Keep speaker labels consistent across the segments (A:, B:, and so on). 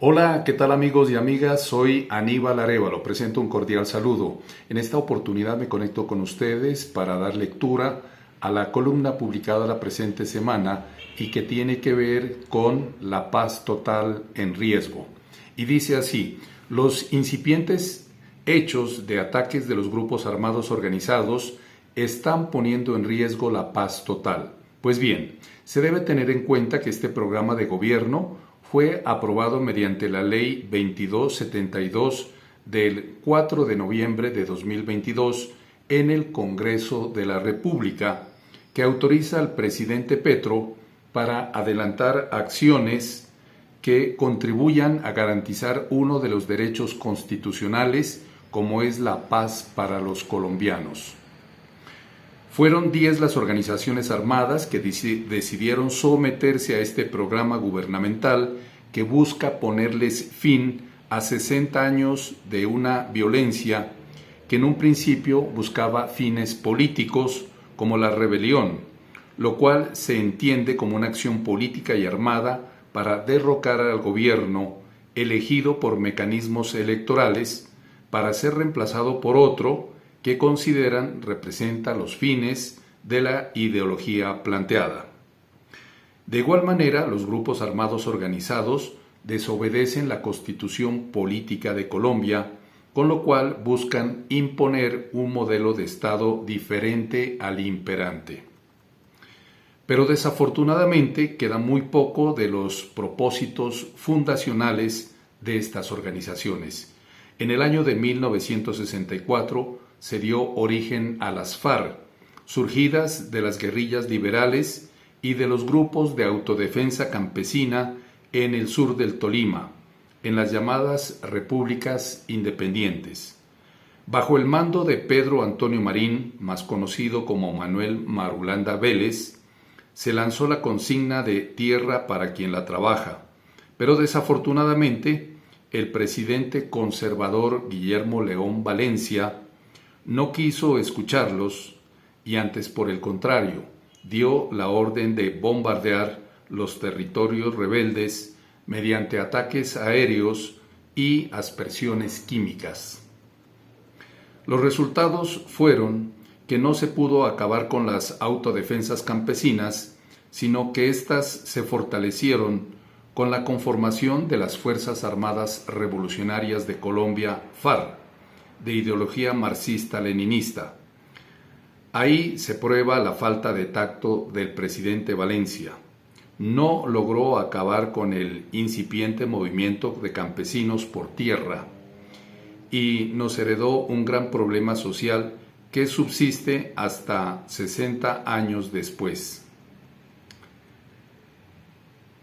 A: Hola, ¿qué tal amigos y amigas? Soy Aníbal Arévalo, presento un cordial saludo. En esta oportunidad me conecto con ustedes para dar lectura a la columna publicada la presente semana y que tiene que ver con la paz total en riesgo. Y dice así: los incipientes hechos de ataques de los grupos armados organizados están poniendo en riesgo la paz total. Pues bien, se debe tener en cuenta que este programa de gobierno fue aprobado mediante la Ley 2272 del 4 de noviembre de 2022 en el Congreso de la República, que autoriza al presidente Petro para adelantar acciones que contribuyan a garantizar uno de los derechos constitucionales, como es la paz para los colombianos. Fueron 10 las organizaciones armadas que decidieron someterse a este programa gubernamental que busca ponerles fin a 60 años de una violencia que en un principio buscaba fines políticos como la rebelión, lo cual se entiende como una acción política y armada para derrocar al gobierno elegido por mecanismos electorales para ser reemplazado por otro que consideran representa los fines de la ideología planteada. De igual manera, los grupos armados organizados desobedecen la Constitución Política de Colombia, con lo cual buscan imponer un modelo de Estado diferente al imperante. Pero desafortunadamente queda muy poco de los propósitos fundacionales de estas organizaciones. En el año de 1964, se dio origen a las FARC, surgidas de las guerrillas liberales y de los grupos de autodefensa campesina en el sur del Tolima, en las llamadas repúblicas independientes. Bajo el mando de Pedro Antonio Marín, más conocido como Manuel Marulanda Vélez, se lanzó la consigna de tierra para quien la trabaja, pero desafortunadamente el presidente conservador Guillermo León Valencia no quiso escucharlos y antes, por el contrario, dio la orden de bombardear los territorios rebeldes mediante ataques aéreos y aspersiones químicas. Los resultados fueron que no se pudo acabar con las autodefensas campesinas, sino que éstas se fortalecieron con la conformación de las Fuerzas Armadas Revolucionarias de Colombia, FARC, de ideología marxista-leninista. Ahí se prueba la falta de tacto del presidente Valencia. No logró acabar con el incipiente movimiento de campesinos por tierra y nos heredó un gran problema social que subsiste hasta 60 años después.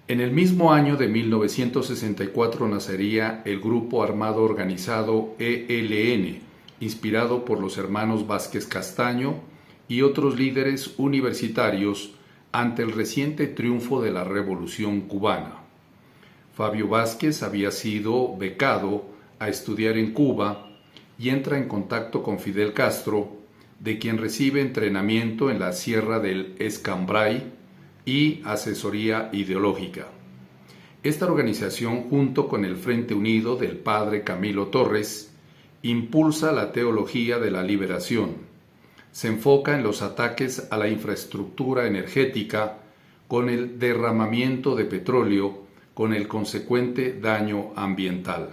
A: En el mismo año de 1964 nacería el Grupo Armado Organizado ELN, inspirado por los hermanos Vázquez Castaño y otros líderes universitarios ante el reciente triunfo de la Revolución Cubana. Fabio Vázquez había sido becado a estudiar en Cuba y entra en contacto con Fidel Castro, de quien recibe entrenamiento en la Sierra del Escambray y asesoría ideológica. Esta organización, junto con el Frente Unido del padre Camilo Torres, impulsa la teología de la liberación. Se enfoca en los ataques a la infraestructura energética con el derramamiento de petróleo, con el consecuente daño ambiental.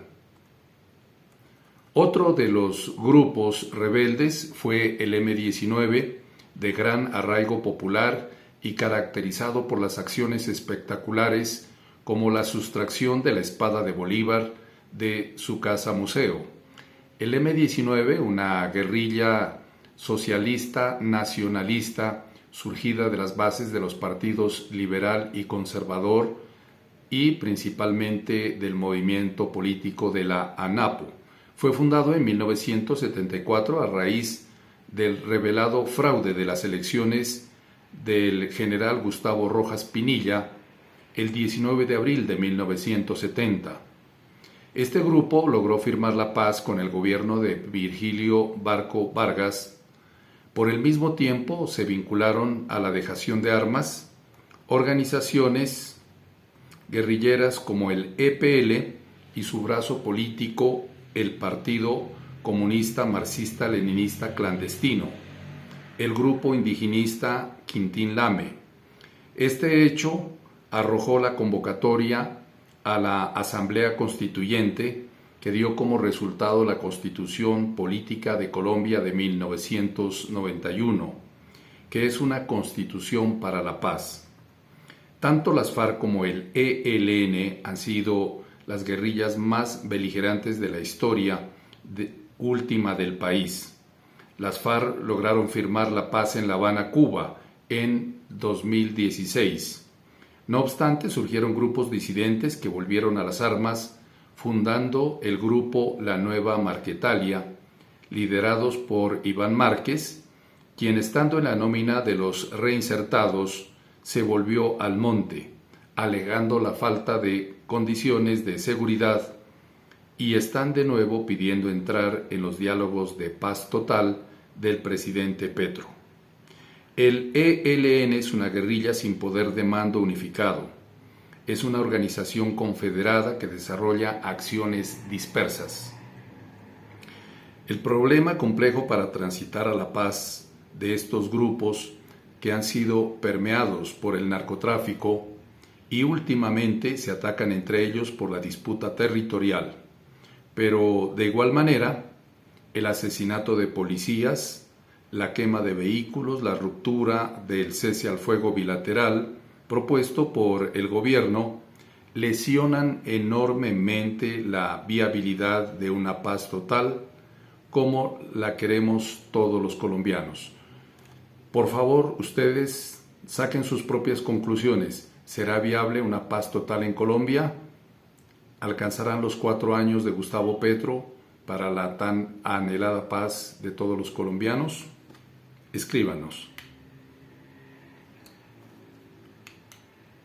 A: Otro de los grupos rebeldes fue el M-19, de gran arraigo popular y caracterizado por las acciones espectaculares como la sustracción de la espada de Bolívar de su casa museo. El M-19, una guerrilla socialista nacionalista surgida de las bases de los partidos liberal y conservador y principalmente del movimiento político de la ANAPO. Fue fundado en 1974 a raíz del revelado fraude de las elecciones del general Gustavo Rojas Pinilla el 19 de abril de 1970. Este grupo logró firmar la paz con el gobierno de Virgilio Barco Vargas. Por el mismo tiempo se vincularon a la dejación de armas organizaciones guerrilleras como el EPL y su brazo político, el Partido Comunista Marxista-Leninista Clandestino, el grupo indigenista Quintín Lame. Este hecho arrojó la convocatoria a la Asamblea Constituyente, que dio como resultado la Constitución Política de Colombia de 1991, que es una constitución para la paz. Tanto las FARC como el ELN han sido las guerrillas más beligerantes de la historia última del país. Las FARC lograron firmar la paz en La Habana, Cuba, en 2016. No obstante, surgieron grupos disidentes que volvieron a las armas, fundando el grupo La Nueva Marquetalia, liderados por Iván Márquez, quien estando en la nómina de los reinsertados, se volvió al monte, alegando la falta de condiciones de seguridad, y están de nuevo pidiendo entrar en los diálogos de paz total del presidente Petro. El ELN es una guerrilla sin poder de mando unificado. Es una organización confederada que desarrolla acciones dispersas. El problema complejo para transitar a la paz de estos grupos que han sido permeados por el narcotráfico y últimamente se atacan entre ellos por la disputa territorial. Pero de igual manera, el asesinato de policías, la quema de vehículos, la ruptura del cese al fuego bilateral propuesto por el gobierno, lesionan enormemente la viabilidad de una paz total como la queremos todos los colombianos. Por favor, ustedes saquen sus propias conclusiones. ¿Será viable una paz total en Colombia? ¿Alcanzarán los 4 años de Gustavo Petro para la tan anhelada paz de todos los colombianos? Escríbanos.